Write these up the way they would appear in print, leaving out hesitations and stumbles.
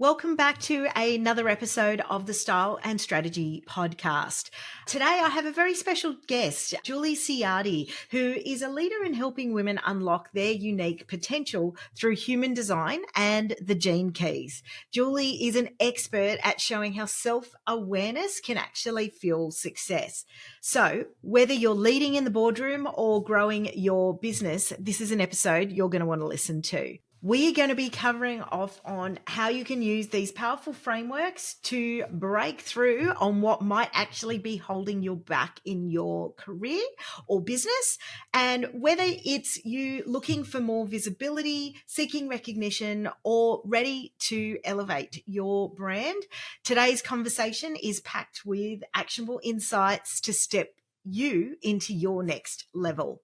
Welcome back to another episode of the Style and Strategy podcast. Today, I have a very special guest, Julie Ciardi, who is a leader in helping women unlock their unique potential through human design and the gene keys. Julie is an expert at showing how self-awareness can actually fuel success. So whether you're leading in the boardroom or growing your business, this is an episode you're going to want to listen to. We are going to be covering off on how you can use these powerful frameworks to break through on what might actually be holding you back in your career or business, and whether it's you looking for more visibility, seeking recognition, or ready to elevate your brand. Today's conversation is packed with actionable insights to step you into your next level.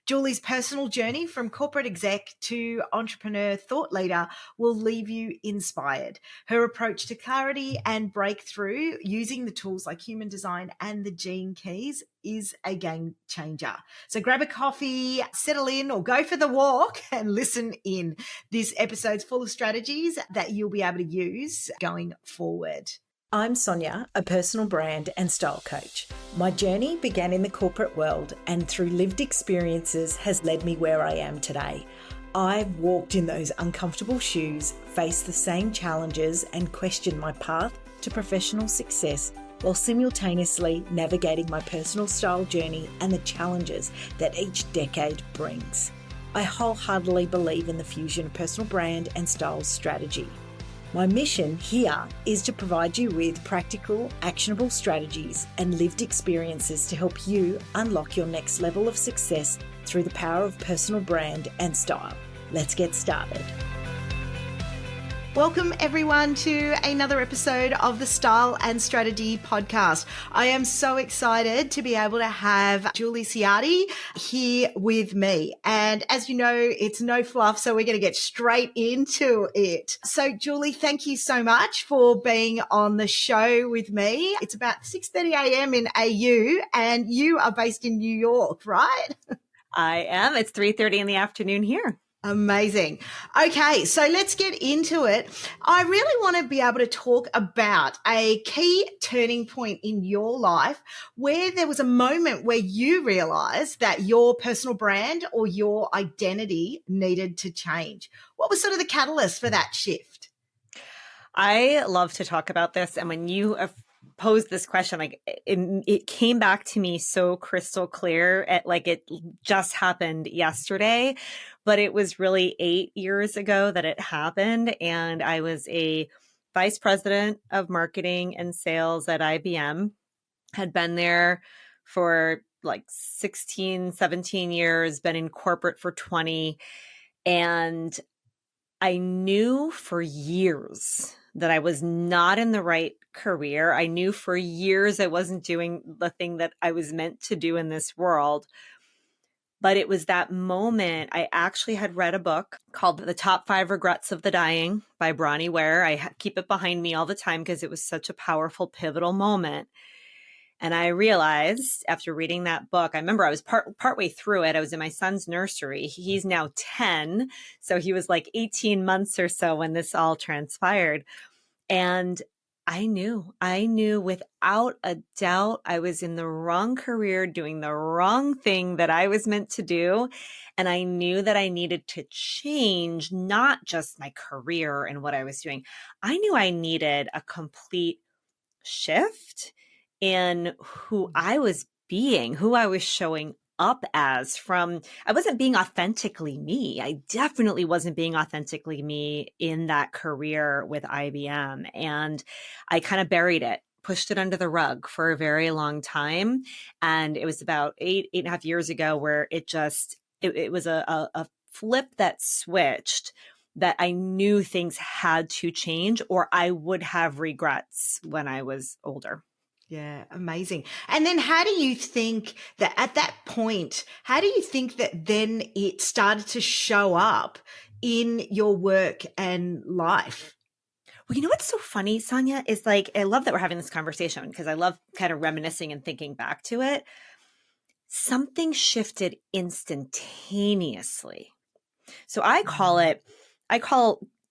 Julie's personal journey from corporate exec to entrepreneur thought leader will leave you inspired. Her approach to clarity and breakthrough using the tools like human design and the gene keys is a game changer. So grab a coffee, settle in, or go for the walk and listen in. This episode's full of strategies that you'll be able to use going forward. I'm Sonia, a personal brand and style coach. My journey began in the corporate world and through lived experiences has led me where I am today. I've walked in those uncomfortable shoes, faced the same challenges and questioned my path to professional success while simultaneously navigating my personal style journey and the challenges that each decade brings. I wholeheartedly believe in the fusion of personal brand and style strategy. My mission here is to provide you with practical, actionable strategies and lived experiences to help you unlock your next level of success through the power of personal brand and style. Let's get started. Welcome everyone to another episode of the Style and Strategy podcast. I am so excited to be able to have Julie Ciardi here with me. And as you know, it's no fluff, so we're going to get straight into it. So Julie, thank you so much for being on the show with me. It's about 6:30 a.m. in AU and you are based in New York, right? I am. It's 3:30 in the afternoon here. Amazing. Okay, so let's get into it. I really want to be able to talk about a key turning point in your life where there was a moment where you realized that your personal brand or your identity needed to change. What was sort of the catalyst for that shift? I love to talk about this. And when you posed this question, it came back to me so crystal clear. It just happened yesterday, but it was really 8 years ago that it happened. And I was a vice president of marketing and sales at IBM, had been there for like 16, 17 years, been in corporate for 20. And I knew for years that I was not in the right career. I knew for years I wasn't doing the thing that I was meant to do in this world. But it was that moment. I actually had read a book called The Top 5 Regrets of the Dying by Bronnie Ware. I keep it behind me all the time because it was such a powerful, pivotal moment. And I realized after reading that book, I remember I was partway through it. I was in my son's nursery. He's now 10. So he was like 18 months or so when this all transpired. And I knew without a doubt I was in the wrong career, doing the wrong thing that I was meant to do. And I knew that I needed to change not just my career and what I was doing. I knew I needed a complete shift in who I was being, who I was showing up as. I wasn't being authentically me. I definitely wasn't being authentically me in that career with IBM. And I kind of buried it, pushed it under the rug for a very long time. And it was about eight and a half years ago where it was a flip that switched, that I knew things had to change or I would have regrets when I was older. Yeah, amazing. And then how do you think that at that point, how do you think that then it started to show up in your work and life? Well, you know what's so funny, Sonia, is I love that we're having this conversation because I love kind of reminiscing and thinking back to it. Something shifted instantaneously. So I call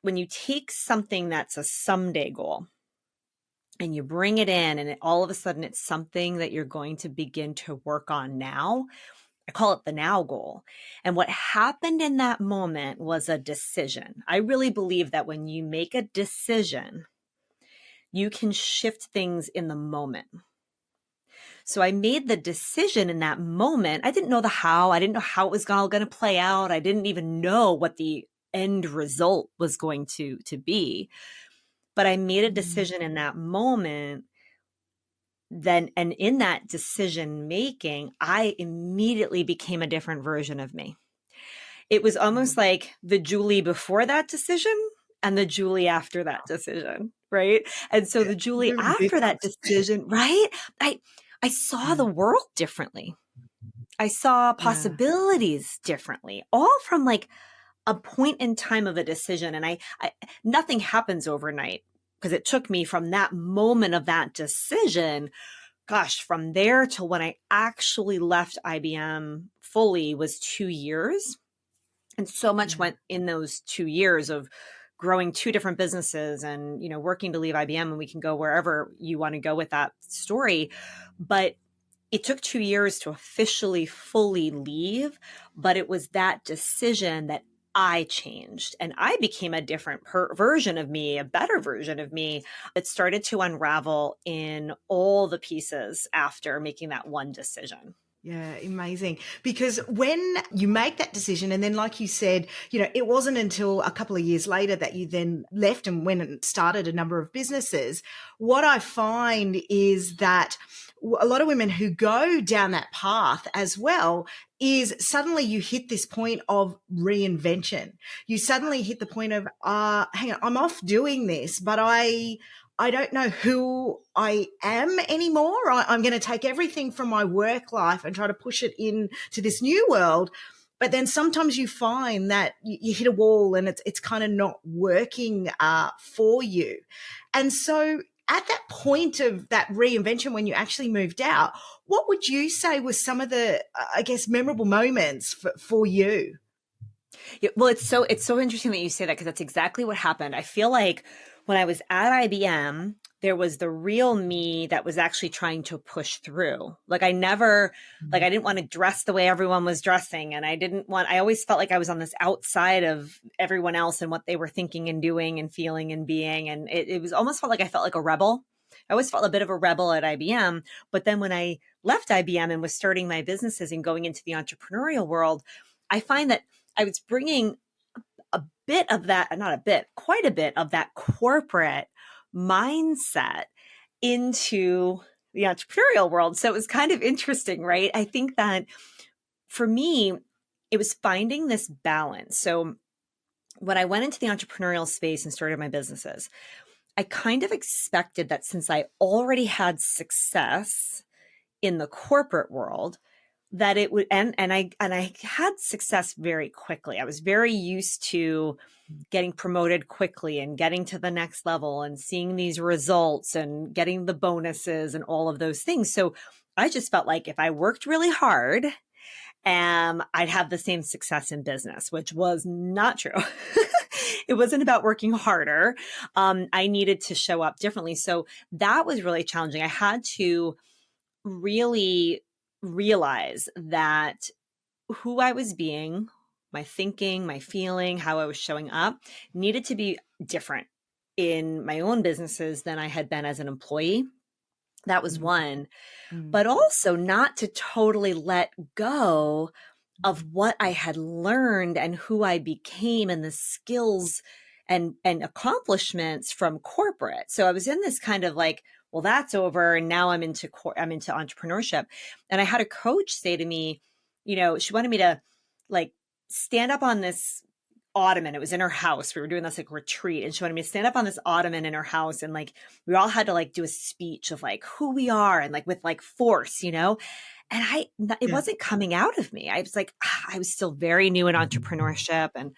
when you take something that's a someday goal and you bring it in and all of a sudden it's something that you're going to begin to work on now, I call it the now goal. And what happened in that moment was a decision. I really believe that when you make a decision, you can shift things in the moment. So I made the decision in that moment. I didn't know the how. I didn't know how it was all going to play out. I didn't even know what the end result was going to be. But I made a decision in that moment. Then, and in that decision making, I immediately became a different version of me. It was almost like the Julie before that decision and the Julie after that decision, right? And so the Julie after that decision, right? I saw the world differently. I saw possibilities differently, all from like a point in time of a decision. And I nothing happens overnight, because it took me from that moment of that decision, gosh, from there till when I actually left IBM fully was 2 years. And so much went in those 2 years of growing 2 different businesses and, you know, working to leave IBM, and we can go wherever you want to go with that story. But it took 2 years to officially fully leave, but it was that decision that I changed and I became a different version of me, a better version of me. It started to unravel in all the pieces after making that one decision. Yeah, amazing. Because when you make that decision, and then like you said, you know, it wasn't until a couple of years later that you then left and went and started a number of businesses. What I find is that a lot of women who go down that path as well is suddenly you hit this point of reinvention. You suddenly hit the point of, hang on, I'm off doing this, but I don't know who I am anymore. I'm going to take everything from my work life and try to push it into this new world. But then sometimes you find that you hit a wall and it's kind of not working for you. And so at that point of that reinvention, when you actually moved out, what would you say was some of the, I guess, memorable moments for you? Yeah, well, it's so interesting that you say that, because that's exactly what happened. I feel like when I was at IBM, there was the real me that was actually trying to push through. Like I didn't want to dress the way everyone was dressing. And I always felt like I was on this outside of everyone else and what they were thinking and doing and feeling and being. And it was almost felt like I felt like a rebel. I always felt a bit of a rebel at IBM. But then when I left IBM and was starting my businesses and going into the entrepreneurial world, I find that I was bringing quite a bit of that corporate mindset into the entrepreneurial world. So it was kind of interesting, right? I think that for me, it was finding this balance. So when I went into the entrepreneurial space and started my businesses, I kind of expected that since I already had success in the corporate world, that it would, and I had success very quickly. I was very used to getting promoted quickly and getting to the next level and seeing these results and getting the bonuses and all of those things. So I just felt like if I worked really hard, I'd have the same success in business, which was not true. It wasn't about working harder. I needed to show up differently. So that was really challenging. I had to really realize that who I was being, my thinking, my feeling, how I was showing up needed to be different in my own businesses than I had been as an employee. That was one, but also not to totally let go of what I had learned and who I became and the skills and accomplishments from corporate. So I was in this kind of like, well, that's over. And now I'm into entrepreneurship. And I had a coach say to me, you know, she wanted me to like stand up on this ottoman. It was in her house. We were doing this like retreat, and she wanted me to stand up on this ottoman in her house. And like, we all had to like do a speech of like who we are and like with like force, you know? And it wasn't coming out of me. I was like, I was still very new in entrepreneurship. And I'm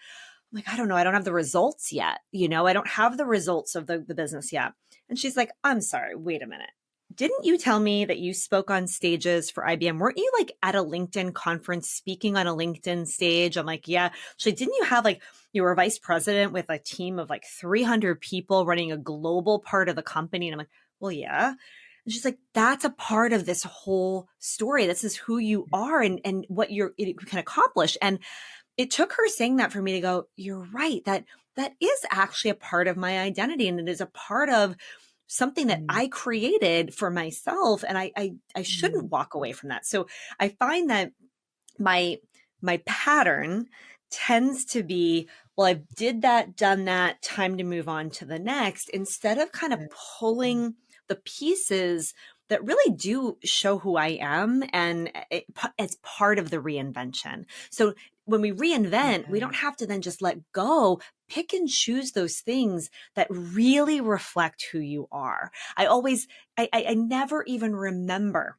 like, I don't know. I don't have the results yet. You know, I don't have the results of the business yet. And she's like, I'm sorry, wait a minute. Didn't you tell me that you spoke on stages for IBM? Weren't you like at a LinkedIn conference speaking on a LinkedIn stage? I'm like, yeah. She's like, didn't you have like, you were a vice president with a team of like 300 people running a global part of the company. And I'm like, well, yeah. And she's like, that's a part of this whole story. This is who you are and what you can accomplish. And it took her saying that for me to go, you're right. That is actually a part of my identity. And it is a part of something that I created for myself. And I shouldn't walk away from that. So I find that my pattern tends to be, well, I did that, done that, time to move on to the next, instead of kind of pulling the pieces that really do show who I am and it's part of the reinvention. So when we reinvent, we don't have to then just let go, pick and choose those things that really reflect who you are. I never even remember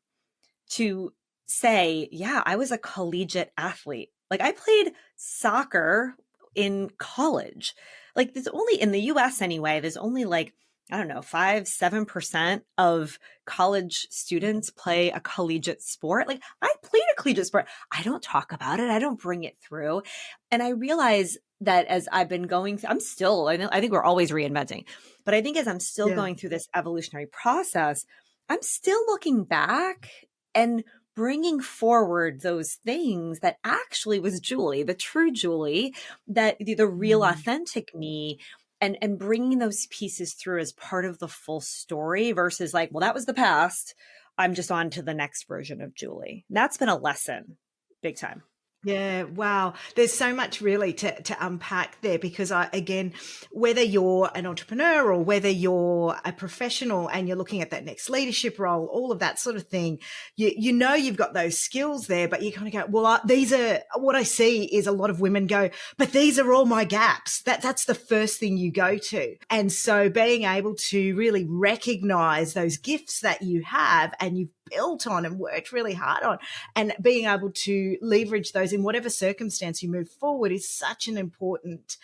to say, yeah, I was a collegiate athlete. Like I played soccer in college. Like there's only in the US anyway, there's only like, I don't know, 5-7% of college students play a collegiate sport. Like I played a collegiate sport. I don't talk about it. I don't bring it through. And I realize that as I've been going through, I think we're always reinventing, but I think as I'm still going through this evolutionary process, I'm still looking back and bringing forward those things that actually was Julie, the true Julie, that the real authentic me, and bringing those pieces through as part of the full story versus like, well, that was the past. I'm just on to the next version of Julie. That's been a lesson big time. Yeah, wow. There's so much really to unpack there because again, whether you're an entrepreneur or whether you're a professional and you're looking at that next leadership role, all of that sort of thing, you know you've got those skills there, but you kind of go, well, these are what I see is a lot of women go, but these are all my gaps. That's the first thing you go to. And so being able to really recognize those gifts that you have and you've built on and worked really hard on, and being able to leverage those in whatever circumstance you move forward is such an important,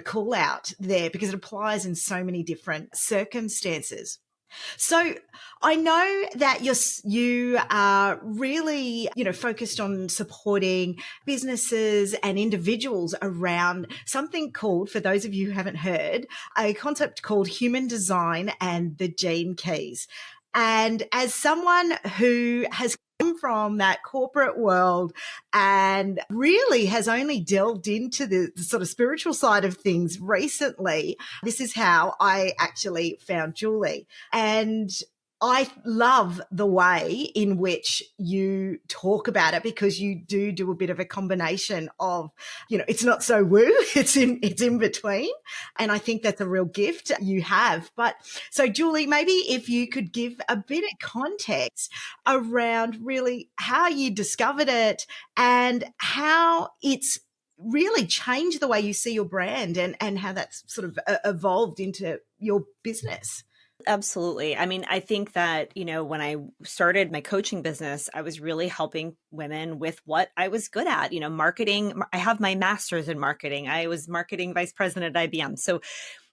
call out there because it applies in so many different circumstances. So I know that you are really, focused on supporting businesses and individuals around something called, for those of you who haven't heard, a concept called human design and the gene keys. And as someone who has come from that corporate world and really has only delved into the sort of spiritual side of things recently, this is how I actually found Julie. And I love the way in which you talk about it because you do a bit of a combination of, it's not so woo, it's in between. And I think that's a real gift you have. But so Julie, maybe if you could give a bit of context around really how you discovered it and how it's really changed the way you see your brand and how that's sort of evolved into your business. Absolutely. I mean, I think that, when I started my coaching business, I was really helping women with what I was good at, marketing. I have my master's in marketing. I was marketing vice president at IBM. So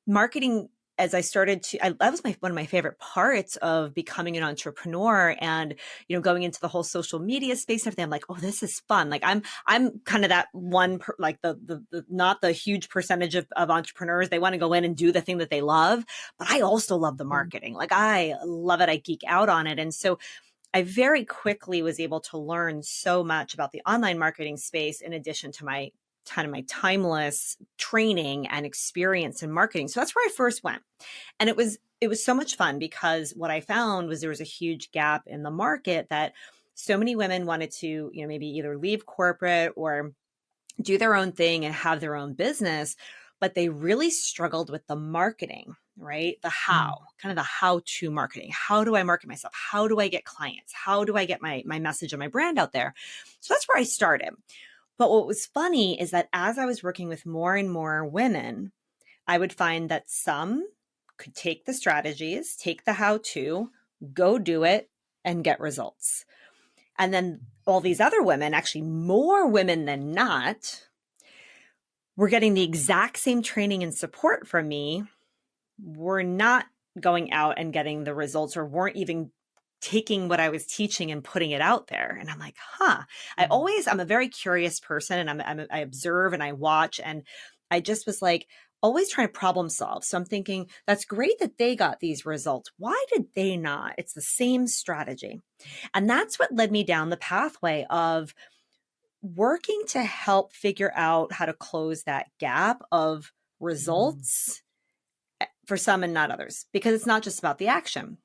marketing, as I started that was one of my favorite parts of becoming an entrepreneur and, going into the whole social media space and everything. I'm like, oh, this is fun. Like I'm kind of that one, like the not the huge percentage of entrepreneurs. They want to go in and do the thing that they love, but I also love the marketing. Like I love it. I geek out on it. And so I very quickly was able to learn so much about the online marketing space in addition to my timeless training and experience in marketing. So that's where I first went. And it was so much fun because what I found was there was a huge gap in the market that so many women wanted to, maybe either leave corporate or do their own thing and have their own business, but they really struggled with the marketing, right? The how, kind of the how-to marketing. How do I market myself? How do I get clients? How do I get my message and my brand out there? So that's where I started. But what was funny is that as I was working with more and more women, I would find that some could take the strategies, take the how-to, go do it, and get results. And then all these other women, actually more women than not, were getting the exact same training and support from me, were not going out and getting the results or weren't even taking what I was teaching and putting it out there. And I'm like, I'm a very curious person and I observe and I watch. And I just was like, always trying to problem solve. So I'm thinking, that's great that they got these results. Why did they not? It's the same strategy. And that's what led me down the pathway of working to help figure out how to close that gap of results for some and not others, because it's not just about the action.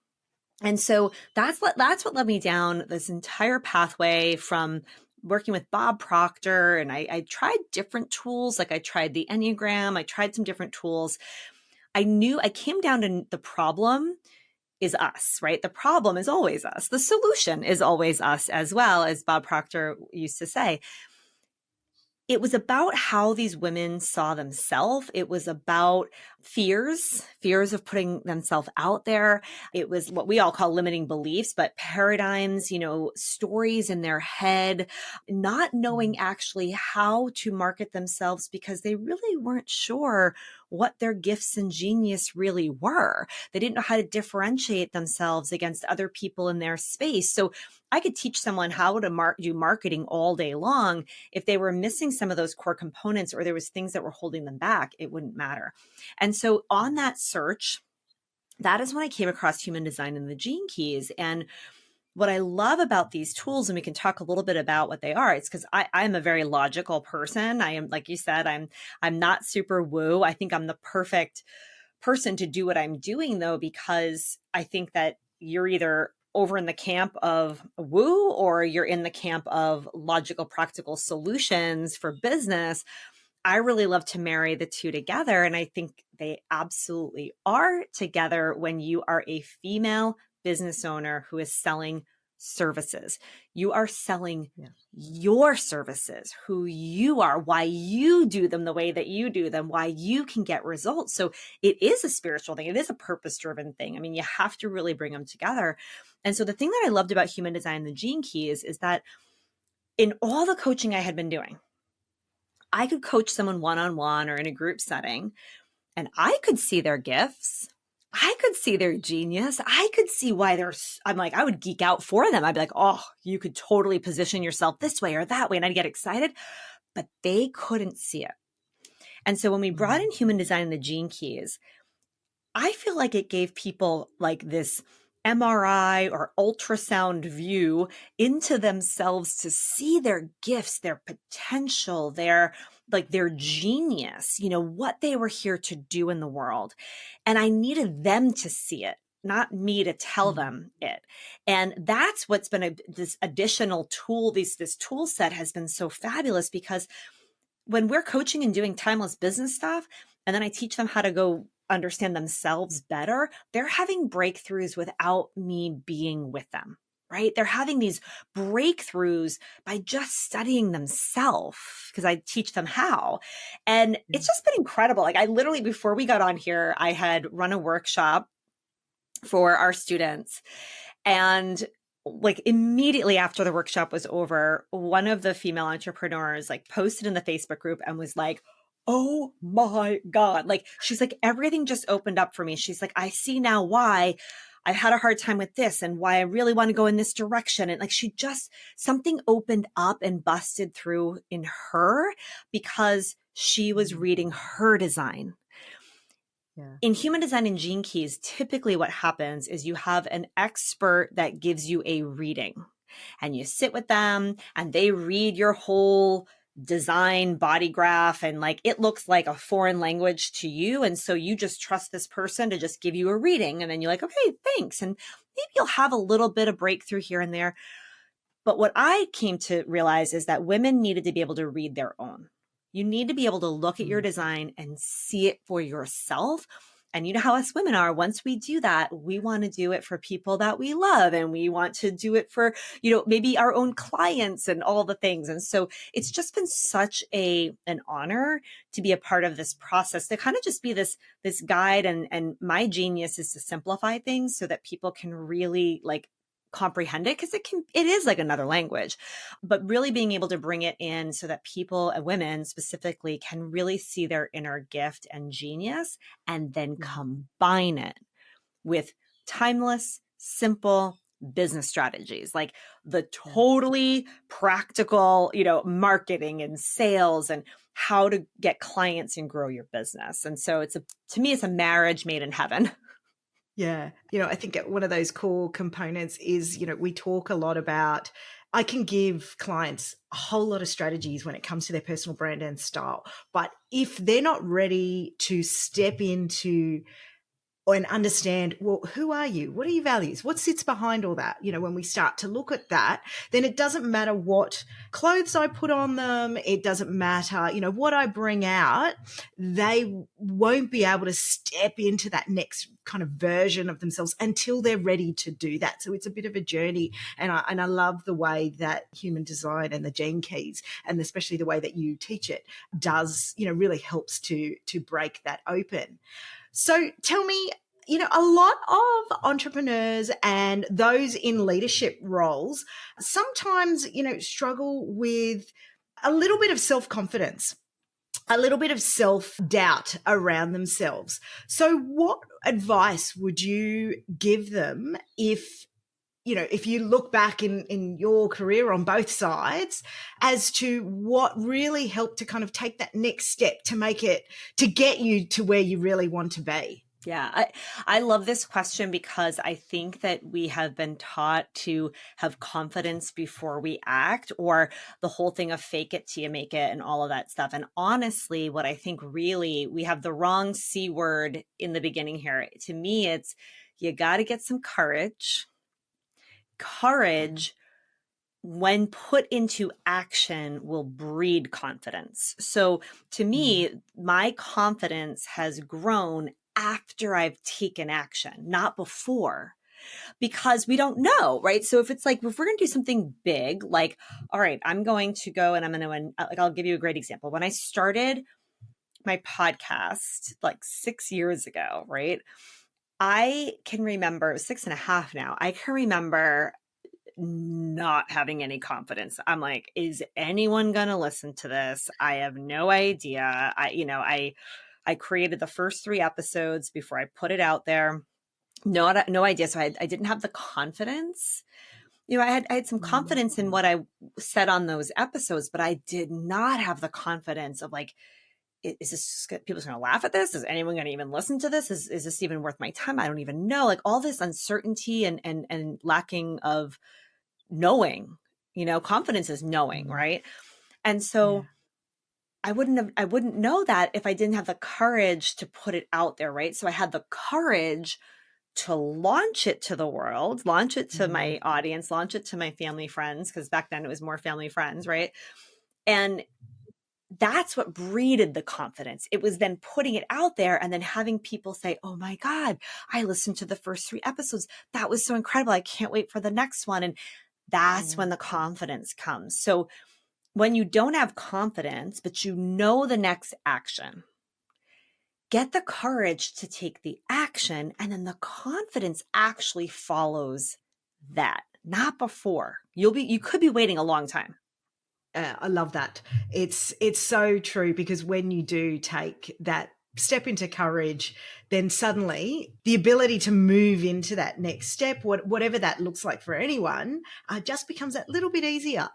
And so that's what led me down this entire pathway from working with Bob Proctor. And I tried different tools. Like I tried the Enneagram, I tried some different tools. I came down to the problem is us, right? The problem is always us. The solution is always us as well, as Bob Proctor used to say. It was about how these women saw themselves. It was about fears of putting themselves out there. It was what we all call limiting beliefs, but paradigms, stories in their head, not knowing actually how to market themselves because they really weren't sure what their gifts and genius really were. They didn't know how to differentiate themselves against other people in their space. So I could teach someone how to do marketing all day long. If they were missing some of those core components or there was things that were holding them back, it wouldn't matter. And so on that search, that is when I came across human design and the gene keys. And what I love about these tools, and we can talk a little bit about what they are, it's because I'm a very logical person. I am, like you said, I'm not super woo. I think I'm the perfect person to do what I'm doing, though, because I think that you're either over in the camp of woo or you're in the camp of logical, practical solutions for business. I really love to marry the two together. And I think they absolutely are together when you are a female business owner who is selling services. You are selling your services, who you are, why you do them the way that you do them, why you can get results. So it is a spiritual thing. It is a purpose-driven thing. I mean, you have to really bring them together. And so the thing that I loved about human design and the gene keys is that in all the coaching I had been doing, I could coach someone one-on-one or in a group setting, and I could see their gifts. I could see their genius. I could see why I'm like, I would geek out for them. I'd be like, oh, you could totally position yourself this way or that way. And I'd get excited, but they couldn't see it. And so when we brought in human design and the gene keys, I feel like it gave people like this MRI or ultrasound view into themselves to see their gifts, their potential, their genius, what they were here to do in the world. And I needed them to see it, not me to tell them it. And that's what's been this additional tool. This tool set has been so fabulous, because when we're coaching and doing timeless business stuff, and then I teach them how to go understand themselves better, they're having breakthroughs without me being with them, right? They're having these breakthroughs by just studying themselves, because I teach them how. And it's just been incredible. Like I literally, before we got on here, I had run a workshop for our students. And like immediately after the workshop was over, one of the female entrepreneurs like posted in the Facebook group and was like, oh my God. Like, she's like, everything just opened up for me. She's like, I see now why I've had a hard time with this and why I really want to go in this direction. And like, something opened up and busted through in her because she was reading her design. Yeah. In human design and gene keys, typically what happens is you have an expert that gives you a reading, and you sit with them and they read your whole design body graph, and like it looks like a foreign language to you. And so you just trust this person to just give you a reading, and then you're like, okay, thanks. And maybe you'll have a little bit of breakthrough here and there. But what I came to realize is that women needed to be able to read their own. You need to be able to look at your design and see it for yourself. And you know how us women are, once we do that, we want to do it for people that we love, and we want to do it for, maybe our own clients and all the things. And so it's just been such an honor to be a part of this process, to kind of just be this guide. And my genius is to simplify things so that people can really like comprehend it, because it is like another language, but really being able to bring it in so that people and women specifically can really see their inner gift and genius, and then combine it with timeless, simple business strategies, like the totally practical, marketing and sales and how to get clients and grow your business. And so to me, it's a marriage made in heaven. Yeah. I think one of those core components is, we talk a lot about, I can give clients a whole lot of strategies when it comes to their personal brand and style. But if they're not ready to step into and understand, well, who are you? What are your values? What sits behind all that? When we start to look at that, then it doesn't matter what clothes I put on them. It doesn't matter, what I bring out. They won't be able to step into that next kind of version of themselves until they're ready to do that. So it's a bit of a journey. And I love the way that human design and the gene keys, and especially the way that you teach it, does, really helps to break that open. So tell me, a lot of entrepreneurs and those in leadership roles sometimes, struggle with a little bit of self-confidence, a little bit of self-doubt around themselves. So what advice would you give them if you look back in your career on both sides as to what really helped to kind of take that next step to get you to where you really want to be? Yeah, I love this question because I think that we have been taught to have confidence before we act, or the whole thing of fake it till you make it and all of that stuff. And honestly, what I think really we have the wrong C word in the beginning here. To me, it's you got to get some courage. Courage, when put into action, will breed confidence. So to me, my confidence has grown after I've taken action, not before, because we don't know, right? So if it's like, if we're going to do something big, like, all right, I'm going to go and I'm going to, I'll give you a great example. When I started my podcast like 6 years ago, right? I can remember, it was 6.5 now. I can remember not having any confidence. I'm like, is anyone going to listen to this? I have no idea. I created the first 3 episodes before I put it out there. No idea. So I didn't have the confidence. I had some confidence in what I said on those episodes, but I did not have the confidence of like, is this, people's going to laugh at this? Is anyone going to even listen to this? Is this even worth my time? I don't even know. Like all this uncertainty and lacking of knowing, confidence is knowing, right? And so I wouldn't know that if I didn't have the courage to put it out there, right? So I had the courage to launch it to the world, launch it to my audience, launch it to my family, friends, because back then it was more family, friends, right? And that's what breeded the confidence. It was then putting it out there and then having people say, oh my God, I listened to the first 3 episodes. That was so incredible. I can't wait for the next one. And that's when the confidence comes. So when you don't have confidence, but you know the next action, get the courage to take the action, and then the confidence actually follows that, not before. You could be waiting a long time. I love that. It's so true, because when you do take that step into courage, then suddenly the ability to move into that next step, whatever that looks like for anyone, just becomes that little bit easier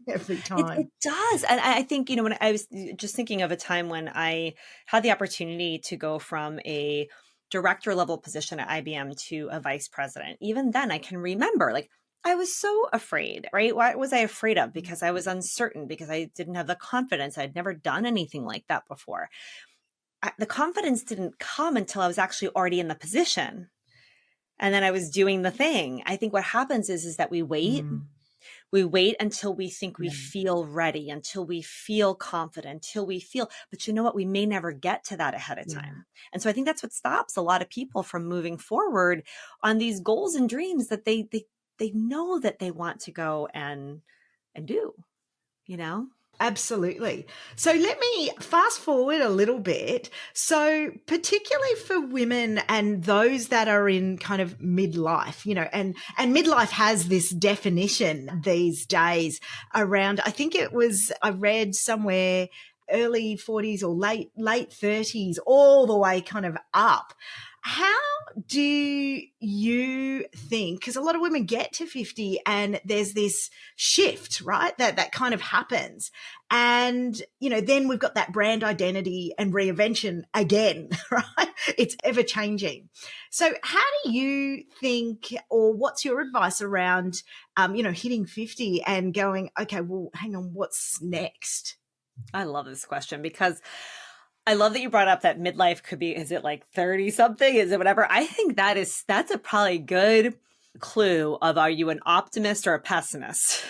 every time. It does. And I think, when I was just thinking of a time when I had the opportunity to go from a director level position at IBM to a vice president, even then I can remember like, I was so afraid, right? What was I afraid of? Because I was uncertain, because I didn't have the confidence. I'd never done anything like that before. The confidence didn't come until I was actually already in the position. And then I was doing the thing. I think what happens is that we wait. We wait until we think we feel ready, until we feel confident, until we feel, but you know what? We may never get to that ahead of time. And so I think that's what stops a lot of people from moving forward on these goals and dreams that they know that they want to go and do, Absolutely. So let me fast forward a little bit. So particularly for women and those that are in kind of midlife, and midlife has this definition these days around, I read somewhere early 40s or late 30s, all the way kind of up. How do you think, because a lot of women get to 50 and there's this shift, right? That kind of happens. And, then we've got that brand identity and reinvention again, right? It's ever changing. So how do you think, or what's your advice around, hitting 50 and going, okay, well, hang on, what's next? I love this question because I love that you brought up that midlife could be, is it like 30 something? Is it whatever? I think that's a probably good clue of, are you an optimist or a pessimist?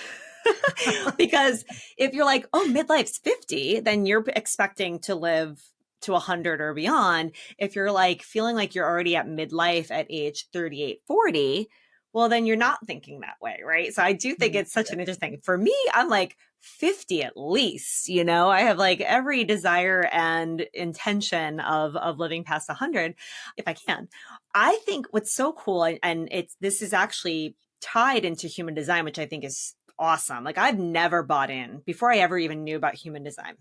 Because if you're like, oh, midlife's 50, then you're expecting to live to 100 or beyond. If you're like feeling like you're already at midlife at age 38, 40, well, then you're not thinking that way, right? So I do think it's such an interesting, for me, I'm like 50 at least, I have like every desire and intention of living past 100 if I can. I think what's so cool, and this is actually tied into human design, which I think is awesome. Like, I've never bought in, before I ever even knew about human design,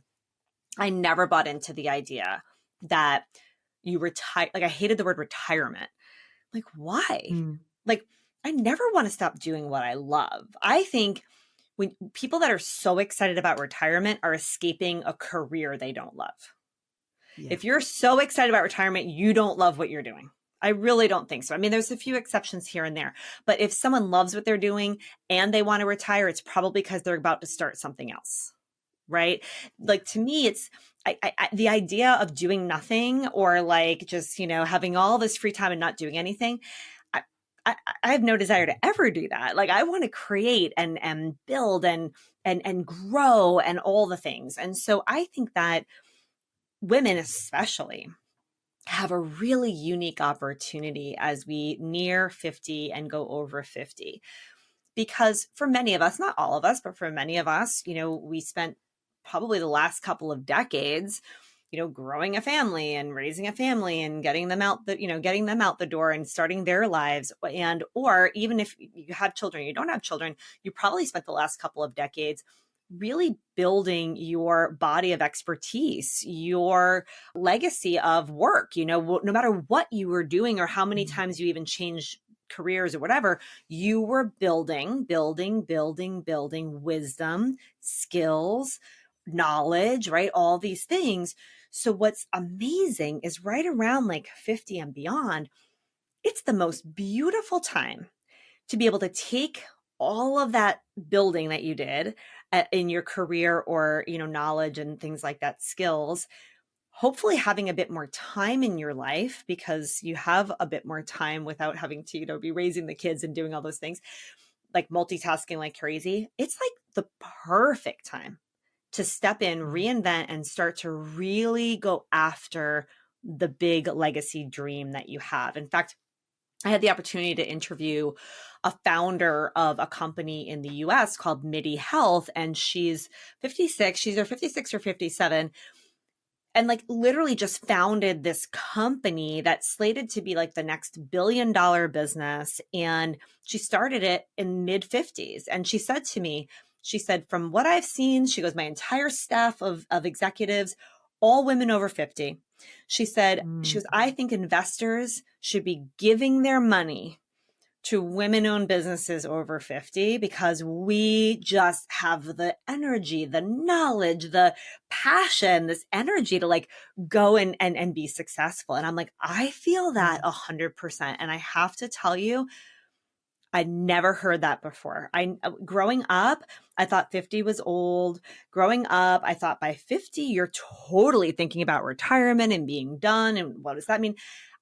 I never bought into the idea that you retire. Like, I hated the word retirement. Like, why? Like, I never want to stop doing what I love. I think when people that are so excited about retirement are escaping a career they don't love. Yeah. If you're so excited about retirement, you don't love what you're doing. I really don't think so. I mean, there's a few exceptions here and there, but if someone loves what they're doing and they want to retire, it's probably because they're about to start something else, right? Like, to me, it's the idea of doing nothing, or like just, having all this free time and not doing anything. I have no desire to ever do that. Like, I want to create and build and grow and all the things. And so I think that women especially have a really unique opportunity as we near 50 and go over 50. Because for many of us, not all of us, but for many of us, we spent probably the last couple of decades growing a family and raising a family and getting them out the door and starting their lives. And, or even if you have children, you don't have children, you probably spent the last couple of decades really building your body of expertise, your legacy of work, no matter what you were doing or how many times you even changed careers or whatever, you were building wisdom, skills, knowledge, right? All these things. So what's amazing is right around like 50 and beyond, it's the most beautiful time to be able to take all of that building that you did in your career or, knowledge and things like that, skills, hopefully having a bit more time in your life because you have a bit more time without having to, be raising the kids and doing all those things, like multitasking like crazy. It's like the perfect time to step in, reinvent, and start to really go after the big legacy dream that you have. In fact, I had the opportunity to interview a founder of a company in the US called MIDI Health, and she's 56. She's either 56 or 57. And like literally just founded this company that's slated to be like the next $1 billion business. And she started it in mid 50s. And she said to me, from what I've seen, she goes, my entire staff of executives, all women over 50. She said, I think investors should be giving their money to women-owned businesses over 50 because we just have the energy, the knowledge, the passion, this energy to like go and be successful. And I'm like, I feel that 100%. And I have to tell you, I never heard that before. Growing up, I thought 50 was old. Growing up, I thought by 50, you're totally thinking about retirement and being done. And what does that mean?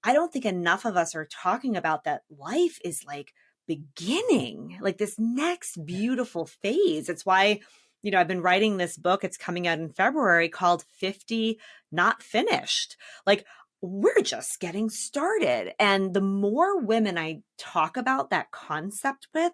I don't think enough of us are talking about that life is like beginning, like this next beautiful phase. It's why, I've been writing this book. It's coming out in February called 50 Not Finished. Like, we're just getting started. And the more women I talk about that concept with,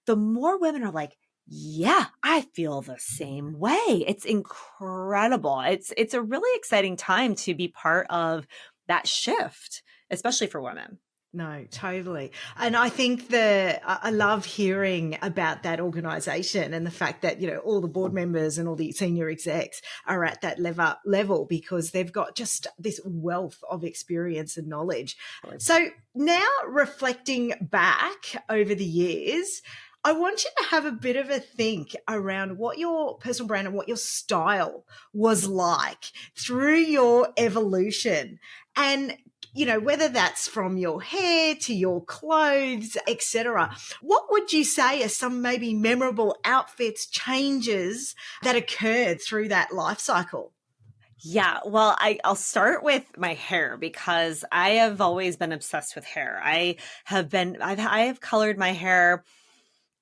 the more women are like, yeah, I feel the same way. It's incredible. It's a really exciting time to be part of that shift, especially for women. No, totally. And I think I love hearing about that organization and the fact that, all the board members and all the senior execs are at that level because they've got just this wealth of experience and knowledge. So now reflecting back over the years, I want you to have a bit of a think around what your personal brand and what your style was like through your evolution. And whether that's from your hair to your clothes, etc. What would you say are some maybe memorable outfits, changes that occurred through that life cycle? Yeah, well, I'll start with my hair because I have always been obsessed with hair. I have colored my hair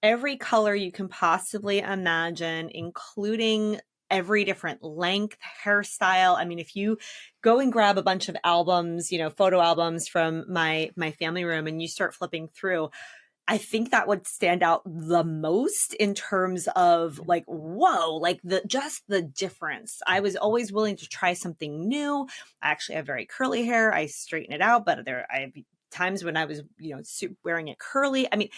every color you can possibly imagine, including every different length, hairstyle. I mean, if you go and grab a bunch of albums, photo albums from my family room and you start flipping through, I think that would stand out the most in terms of like, whoa, like the difference. I was always willing to try something new. I actually have very curly hair. I straighten it out, but I have times when I was, wearing it curly. I mean,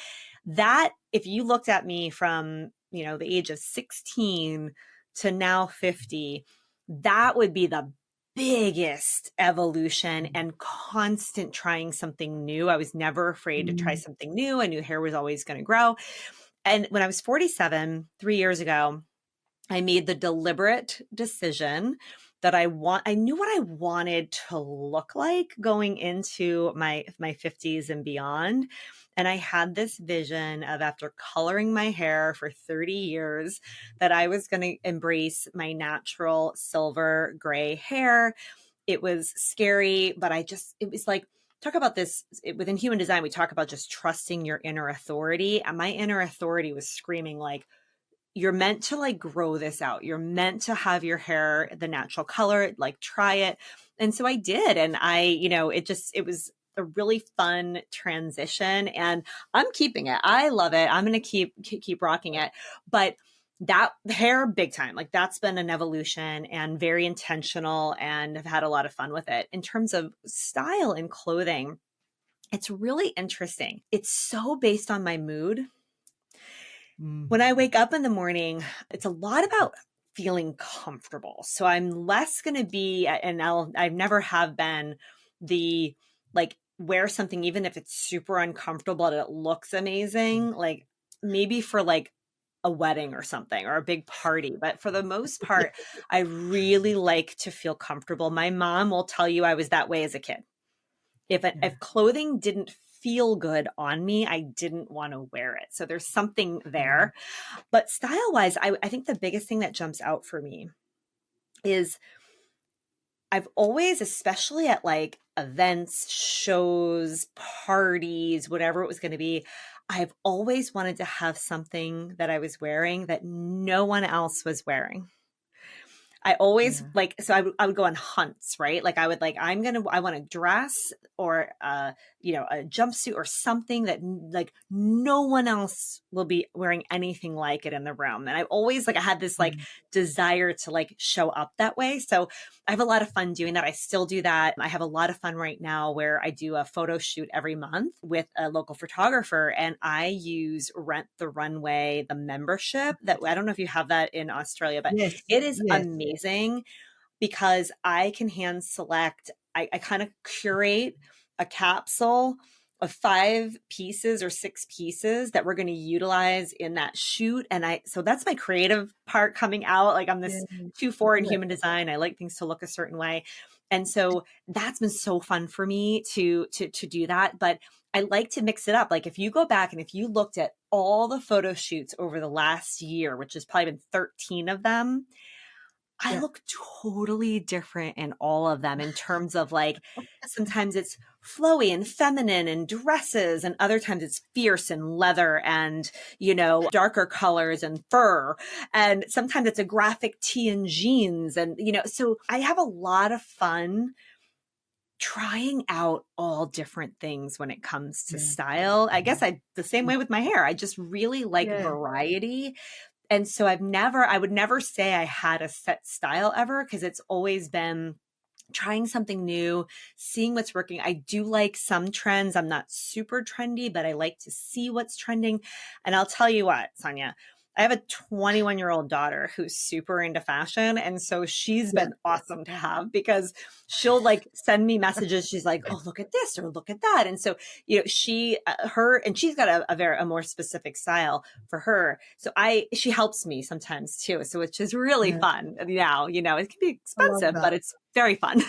that if you looked at me from, the age of 16 to now 50, that would be the biggest evolution and constant trying something new. I was never afraid to try something new. I knew hair was always going to grow. And when I was 47, 3 years ago, I made the deliberate decision that I knew what I wanted to look like going into my 50s and beyond. And I had this vision of, after coloring my hair for 30 years, that I was going to embrace my natural silver gray hair. It was scary, but it was like, talk about this within human design. We talk about just trusting your inner authority. And my inner authority was screaming like, you're meant to like grow this out. You're meant to have your hair the natural color, like try it. And so I did. And it was a really fun transition and I'm keeping it. I love it. I'm going to keep rocking it. But that hair, big time, like that's been an evolution and very intentional, and I've had a lot of fun with it. In terms of style and clothing, it's really interesting. It's so based on my mood. When I wake up in the morning, it's a lot about feeling comfortable. So I'm less going to be, and I've never have been the like wear something, even if it's super uncomfortable and it looks amazing, like maybe for like a wedding or something or a big party. But for the most part, I really like to feel comfortable. My mom will tell you I was that way as a kid. If clothing didn't feel good on me, I didn't want to wear it. So there's something there. But style wise, I think the biggest thing that jumps out for me is I've always, especially at like events, shows, parties, whatever it was going to be, I've always wanted to have something that I was wearing that no one else was wearing. I always so I would go on hunts, right? Like I want a dress or, a jumpsuit or something that like no one else will be wearing anything like it in the room. And I always I had this like desire to like show up that way. So I have a lot of fun doing that. I still do that. I have a lot of fun right now where I do a photo shoot every month with a local photographer, and I use Rent the Runway, the membership that I don't know if you have that in Australia, but it is amazing because I can hand select. I kind of curate a capsule of 5 pieces or 6 pieces that we're going to utilize in that shoot. And so that's my creative part coming out. Like I'm this 2-4 in human design. I like things to look a certain way. And so that's been so fun for me to do that. But I like to mix it up. Like if you go back and if you looked at all the photo shoots over the last year, which has probably been 13 of them, I look totally different in all of them in terms of like, sometimes it's flowy and feminine and dresses, and other times it's fierce and leather and, darker colors and fur. And sometimes it's a graphic tee and jeans. And, so I have a lot of fun trying out all different things when it comes to style. I guess the same way with my hair. I just really like variety. And so I would never say I had a set style ever, because it's always been trying something new, seeing what's working. I do like some trends. I'm not super trendy, but I like to see what's trending. And I'll tell you what, Sonia, I have a 21-year-old daughter who's super into fashion. And so she's Yeah. been awesome to have because she'll like send me messages. She's like, oh, look at this or look at that. And so, and she's got a more specific style for her. So she helps me sometimes too. So it's just really Yeah. fun now, it can be I love expensive, that. but it's very fun.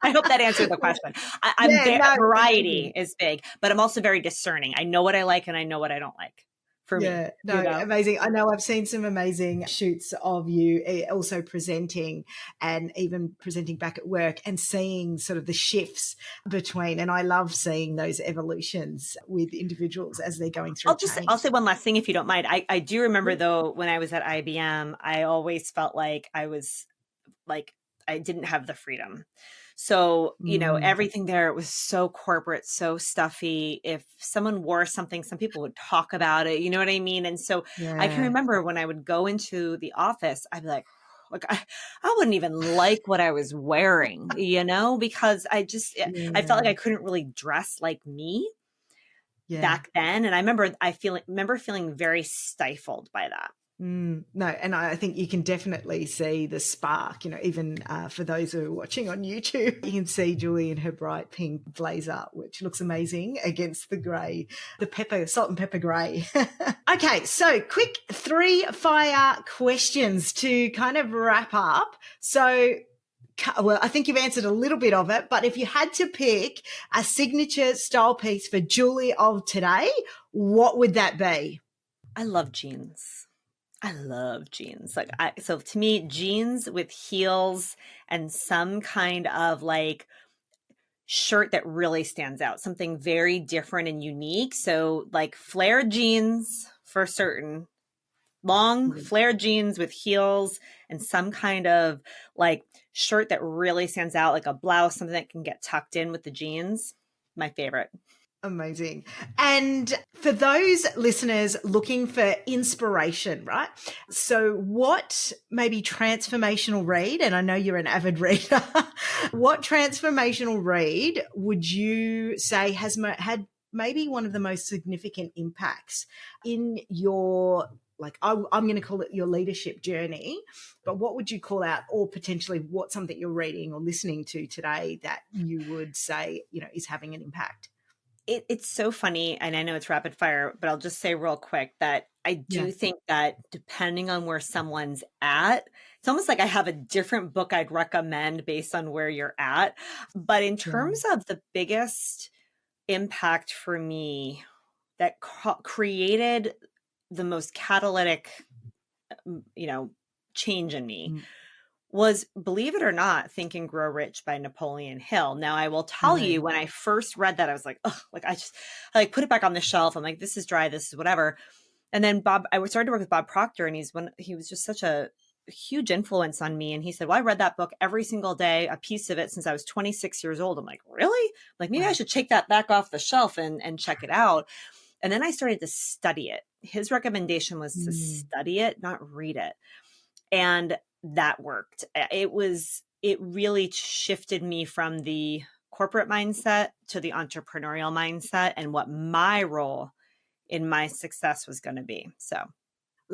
I hope that answered the question. Yeah, no, variety amazing. is big, but I'm also very discerning. I know what I like and I know what I don't like for me. Yeah, no, amazing. I know I've seen some amazing shoots of you also presenting and even presenting back at work and seeing sort of the shifts between. And I love seeing those evolutions with individuals as they're going through change. I'll say one last thing if you don't mind. I do remember though, when I was at IBM, I always felt like I didn't have the freedom. So, everything there was so corporate, so stuffy. If someone wore something, some people would talk about it. You know what I mean? And so I can remember when I would go into the office, I'd be like, I wouldn't even like what I was wearing, because I felt like I couldn't really dress like me back then. And I remember feeling very stifled by that. No, and I think you can definitely see the spark, even for those who are watching on YouTube, you can see Julie in her bright pink blazer, which looks amazing against the grey, salt and pepper grey. Okay, so quick 3 fire questions to kind of wrap up. So, well, I think you've answered a little bit of it, but if you had to pick a signature style piece for Julie of today, what would that be? I love jeans. So to me, jeans with heels and some kind of like shirt that really stands out, something very different and unique. So like flared jeans for certain, long flared jeans with heels and some kind of like shirt that really stands out, like a blouse, something that can get tucked in with the jeans. My favorite. Amazing. And for those listeners looking for inspiration, right? So what maybe transformational read, and I know you're an avid reader, what transformational read would you say has had maybe one of the most significant impacts in your, I'm going to call it your leadership journey, but what would you call out, or potentially what's something you're reading or listening to today that you would say, is having an impact? It's so funny, and I know it's rapid fire, but I'll just say real quick that I do think that depending on where someone's at, it's almost like I have a different book I'd recommend based on where you're at. But in terms of the biggest impact for me that created the most catalytic, change in me was, believe it or not, Think and Grow Rich by Napoleon Hill. Now, I will tell you, when I first read that, I was like, oh, I put it back on the shelf. I'm like, this is dry, this is whatever. And then I started to work with Bob Proctor, and he was just such a huge influence on me. And he said, well, I read that book every single day, a piece of it, since I was 26 years old. I'm like, really? Like, maybe I should take that back off the shelf and check it out. And then I started to study it. His recommendation was to study it, not read it. And that worked. It really shifted me from the corporate mindset to the entrepreneurial mindset and what my role in my success was going to be. So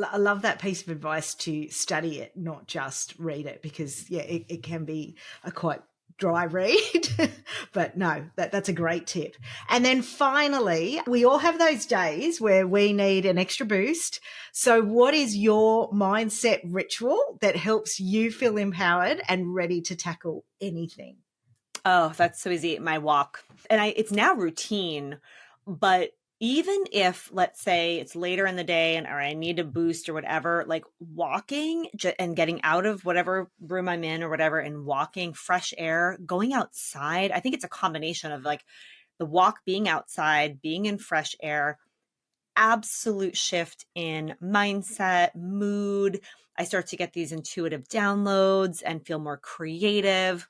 I love that piece of advice, to study it, not just read it, because it can be a quite dry read, but no, that's a great tip. And then finally, we all have those days where we need an extra boost. So what is your mindset ritual that helps you feel empowered and ready to tackle anything? Oh, that's so easy. My walk. And it's now routine, but even if, let's say, it's later in the day or I need a boost or whatever, like walking and getting out of whatever room I'm in or whatever, and walking, fresh air, going outside. I think it's a combination of like the walk, being outside, being in fresh air, absolute shift in mindset, mood. I start to get these intuitive downloads and feel more creative.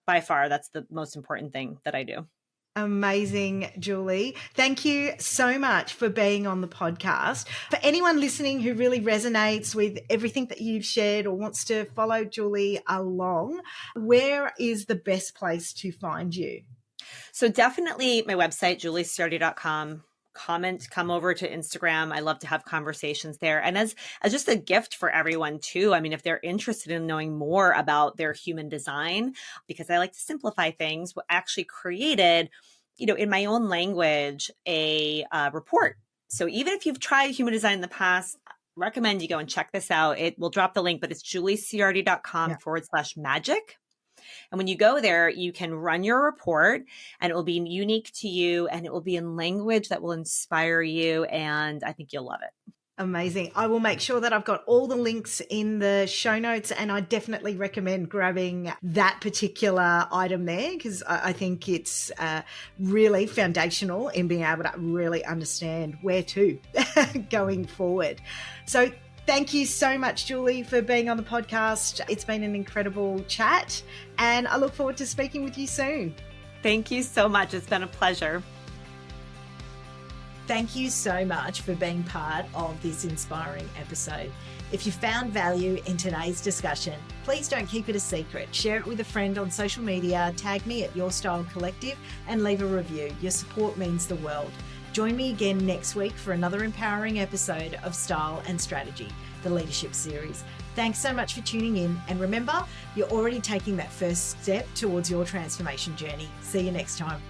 By far, that's the most important thing that I do. Amazing, Julie. Thank you so much for being on the podcast. For anyone listening who really resonates with everything that you've shared or wants to follow Julie along, where is the best place to find you? So definitely my website, julieciardi.com. Come over to Instagram. I love to have conversations there. And as just a gift for everyone too, I mean, if they're interested in knowing more about their human design, because I like to simplify things, we actually created, in my own language, a report. So even if you've tried human design in the past, recommend you go and check this out. It will drop the link, but it's julieciardi.com/magic. And when you go there, you can run your report and it will be unique to you and it will be in language that will inspire you. And I think you'll love it. Amazing. I will make sure that I've got all the links in the show notes, and I definitely recommend grabbing that particular item there because I think it's really foundational in being able to really understand where to going forward. So thank you so much, Julie, for being on the podcast. It's been an incredible chat, and I look forward to speaking with you soon. Thank you so much. It's been a pleasure. Thank you so much for being part of this inspiring episode. If you found value in today's discussion, please don't keep it a secret. Share it with a friend on social media, tag me at Your Style Collective, and leave a review. Your support means the world. Join me again next week for another empowering episode of Style and Strategy, the Leadership Series. Thanks so much for tuning in. And remember, you're already taking that first step towards your transformation journey. See you next time.